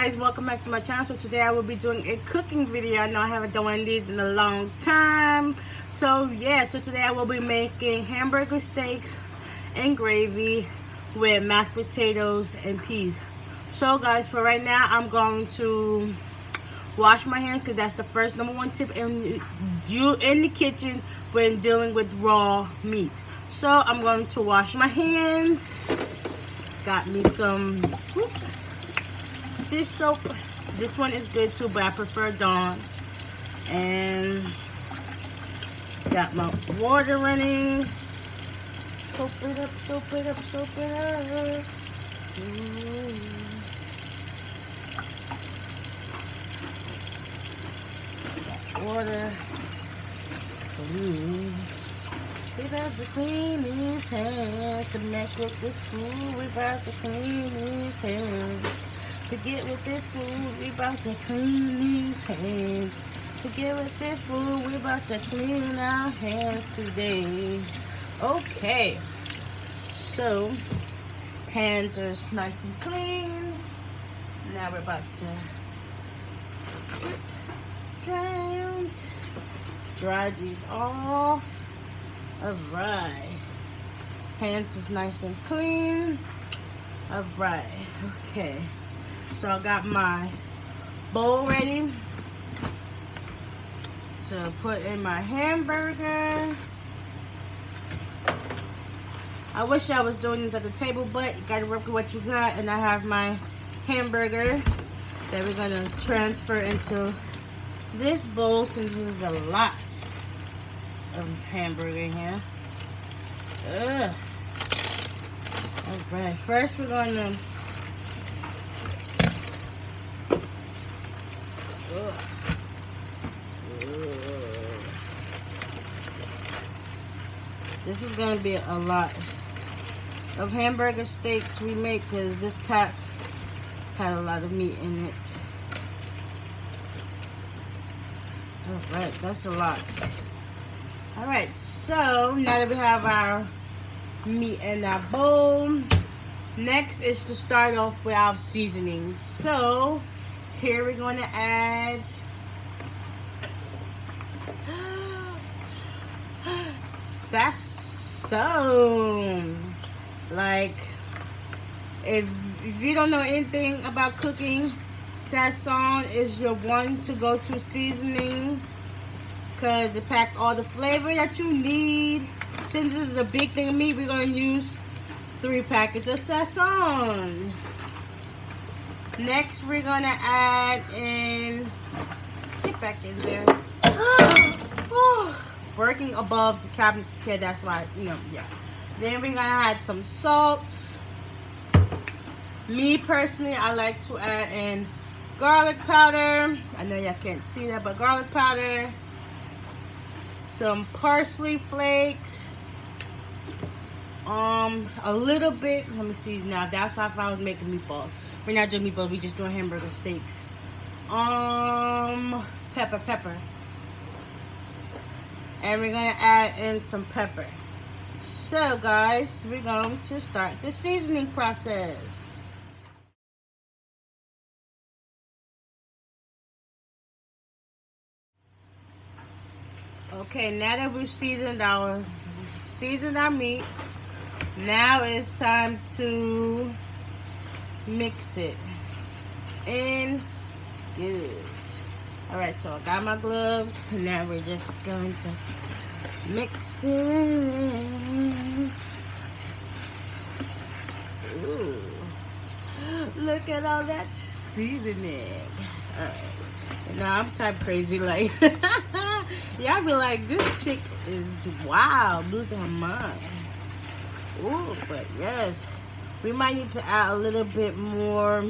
guys, welcome back to my channel. So today I will be doing a cooking video. I know I haven't done one of these in a long time. So today I will be making hamburger steaks and gravy with mashed potatoes and peas. So guys, for right now I'm going to wash my hands because that's the first #1 tip in the kitchen when dealing with raw meat. So I'm going to wash my hands. Got me some dish soap. This one is good too, but I prefer Dawn. And got my water running. Soap it up, soap it up, soap it up. Water. Please. We about to clean his hands to mess with this food. We about to clean his hands to get with this food. We about to clean these hands to get with this food. We about to clean our hands today. Okay, so hands are nice and clean. Now we're about to dry these off. Alright, hands is nice and clean. Alright, okay, so I got my bowl ready to put in my hamburger. I wish I was doing this at the table, but you gotta work with what you got. And I have my hamburger that we're gonna transfer into this bowl since there's a lot of hamburger in here. Alright, first we're gonna this is gonna be a lot of hamburger steaks we make because this pack had a lot of meat in it. Alright, that's a lot. Alright, so now that we have our meat in our bowl, next is to start off with our seasonings. So here we're going to add sazon. Like, if you don't know anything about cooking, sazon is your one to go to seasoning because it packs all the flavor that you need. Since this is a big thing of meat, we're going to use 3 packets of sazon. Next, we're going to add in, get back in there, working above the cabinets here, that's why, yeah. Then we're going to add some salt. Me personally, I like to add in garlic powder. I know y'all can't see that, but garlic powder. Some parsley flakes. A little bit. Let me see now. That's why if I was making meatballs. We're not doing meatballs. We're just doing hamburger steaks. Pepper. And we're gonna add in some pepper. So guys, we're going to start the seasoning process. Okay, now that we've seasoned our meat, now it's time to mix it in good. Alright, so I got my gloves. Now we're just going to mix it. Ooh. Look at all that seasoning. Alright. Now I'm type crazy, like y'all be like, this chick is wild, losing her mind. Ooh, but yes, we might need to add a little bit more.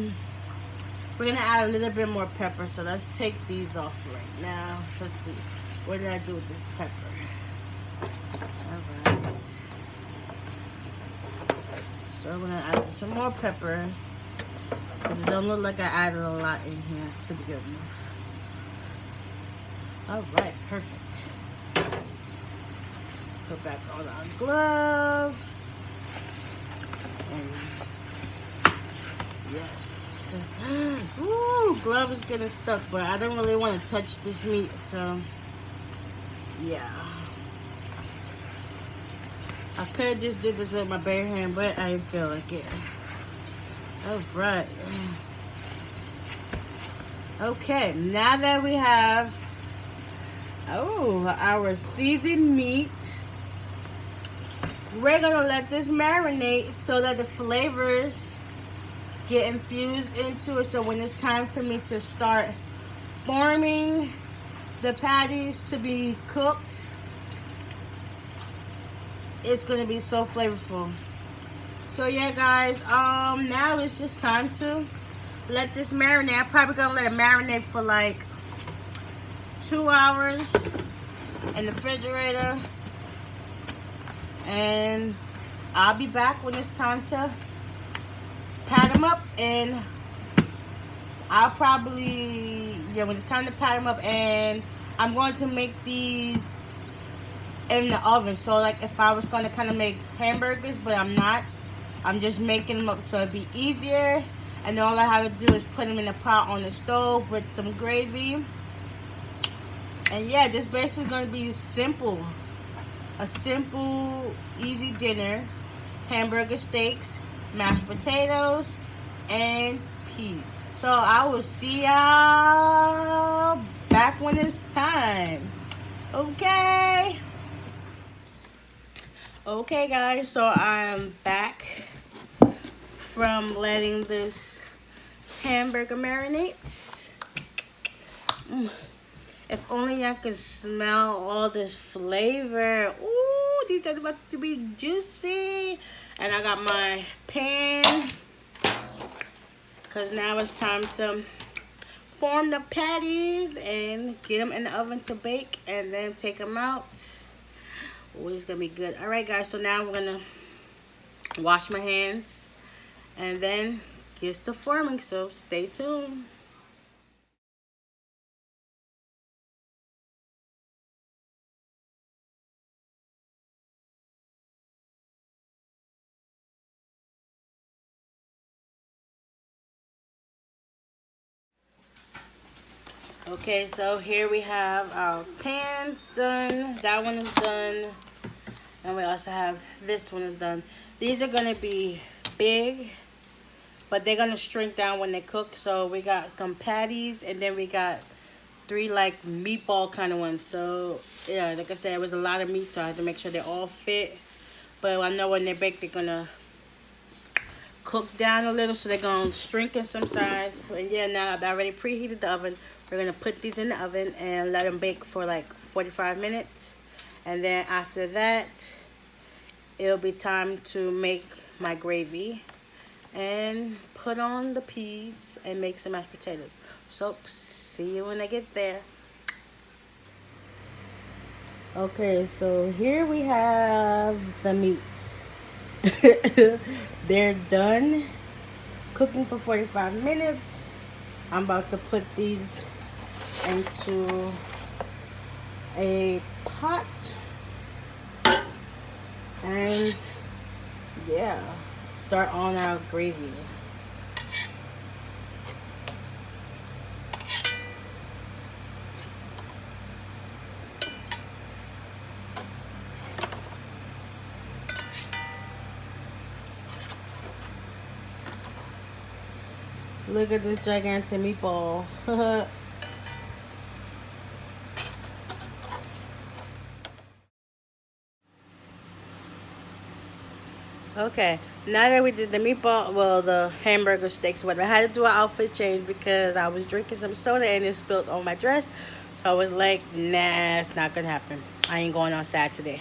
We're gonna add a little bit more pepper, so let's take these off right now. Let's see, what did I do with this pepper? Alright, so I'm gonna add some more pepper because it don't look like I added a lot in here. Should be good enough. Alright, perfect. Put back on our gloves. And yes. Ooh, glove is getting stuck, but I don't really want to touch this meat, so yeah. I could have just did this with my bare hand, but I didn't feel like it. All right. Okay, now that we have our seasoned meat, we're gonna let this marinate so that the flavors get infused into it. So when it's time for me to start forming the patties to be cooked, it's gonna be so flavorful. So yeah, guys, now it's just time to let this marinate. I'm probably gonna let it marinate for like 2 hours in the refrigerator, and I'll be back when it's time to pat them up. And I'll probably, when it's time to pat them up, and I'm going to make these in the oven. So like if I was going to kind of make hamburgers, but I'm not, I'm just making them up so it'd be easier. And then all I have to do is put them in a pot on the stove with some gravy. And yeah, this basically going to be simple. A simple, easy dinner. Hamburger steaks, mashed potatoes, and peas. So I will see y'all back when it's time. Okay? Okay, guys, so I'm back from letting this hamburger marinate. If only y'all could smell all this flavor. Ooh, these are about to be juicy. And I got my pan, because now it's time to form the patties and get them in the oven to bake and then take them out. Oh, it's gonna be good. All right, guys, so now I'm gonna wash my hands and then get to forming, so stay tuned. Okay, so here we have our pan done. That one is done. And we also have this one is done. These are going to be big, but they're going to shrink down when they cook. So we got some patties, and then we got 3 like meatball kind of ones. So yeah, like I said, it was a lot of meat, so I had to make sure they all fit. But I know when they're baked, they're going to cook down a little, so they're going to shrink in some size. And yeah, now I've already preheated the oven. We're going to put these in the oven and let them bake for like 45 minutes. And then after that, it'll be time to make my gravy and put on the peas and make some mashed potatoes. So, see you when I get there. Okay, so here we have the meat. They're done cooking for 45 minutes. I'm about to put these into a pot, and yeah, start on our gravy. Look at this gigantic meatball. Okay, now that we did the meatball, well, the hamburger steaks, but I had to do an outfit change because I was drinking some soda and it spilled on my dress. So I was like, nah, it's not gonna happen. I ain't going outside today.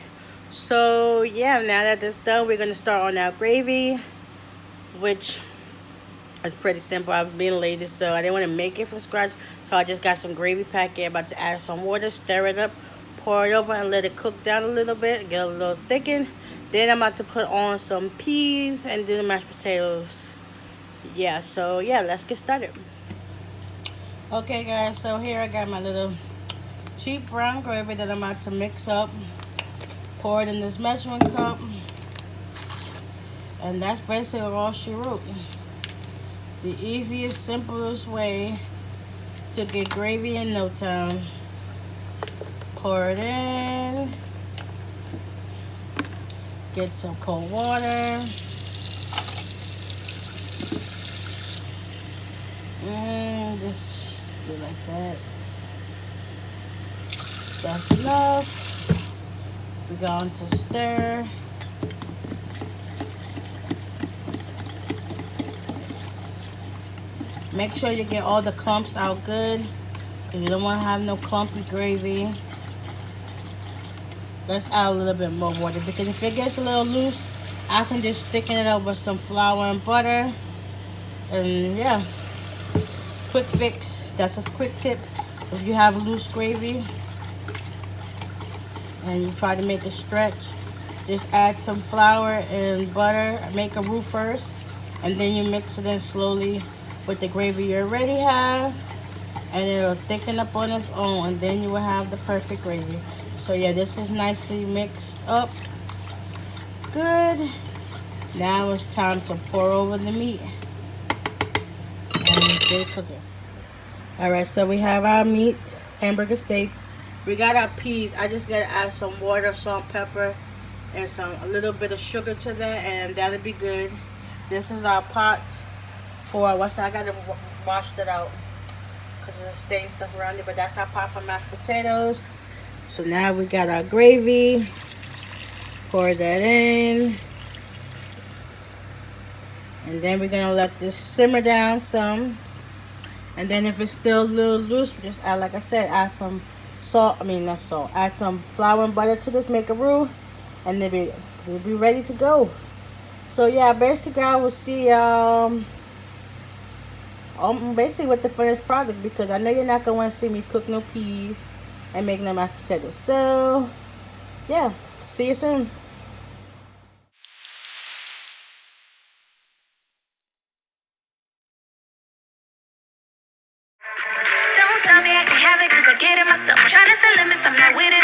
So yeah, now that that's done, we're gonna start on our gravy, which is pretty simple. I was being lazy, so I didn't want to make it from scratch. So I just got some gravy packet, about to add some water, stir it up, pour it over, and let it cook down a little bit, get a little thickened. Then I'm about to put on some peas and do the mashed potatoes. Yeah, so yeah, let's get started. Okay, guys, so here I got my little cheap brown gravy that I'm about to mix up. Pour it in this measuring cup. And that's basically all she wrote. The easiest, simplest way to get gravy in no time. Pour it in. Get some cold water. And just do like that. That's enough. We're going to stir. Make sure you get all the clumps out good, because you don't want to have no clumpy gravy. Let's add a little bit more water, because if it gets a little loose, I can just thicken it up with some flour and butter. And yeah, quick fix. That's a quick tip. If you have loose gravy and you try to make it stretch, just add some flour and butter. Make a roux first, and then you mix it in slowly with the gravy you already have, and it'll thicken up on its own, and then you will have the perfect gravy. So yeah, this is nicely mixed up. Good. Now it's time to pour over the meat and get cooking. Alright, so we have our meat, hamburger steaks. We got our peas. I just gotta add some water, salt, pepper, and a little bit of sugar to that, and that'll be good. This is our pot for what's that? I gotta wash it out because of the stain stuff around it, but that's our pot for mashed potatoes. So now we got our gravy. Pour that in. And then we're gonna let this simmer down some. And then if it's still a little loose, just add, like I said, add some salt. I mean, not salt. Add some flour and butter to this, make a roux, and they'll be ready to go. So yeah, basically I will see basically with the finished product, because I know you're not gonna want to see me cook no peas and make no mashed potatoes. So yeah, see you soon. Don't tell me I can have it, cause I get it myself. Trying to set limits, I'm not with it.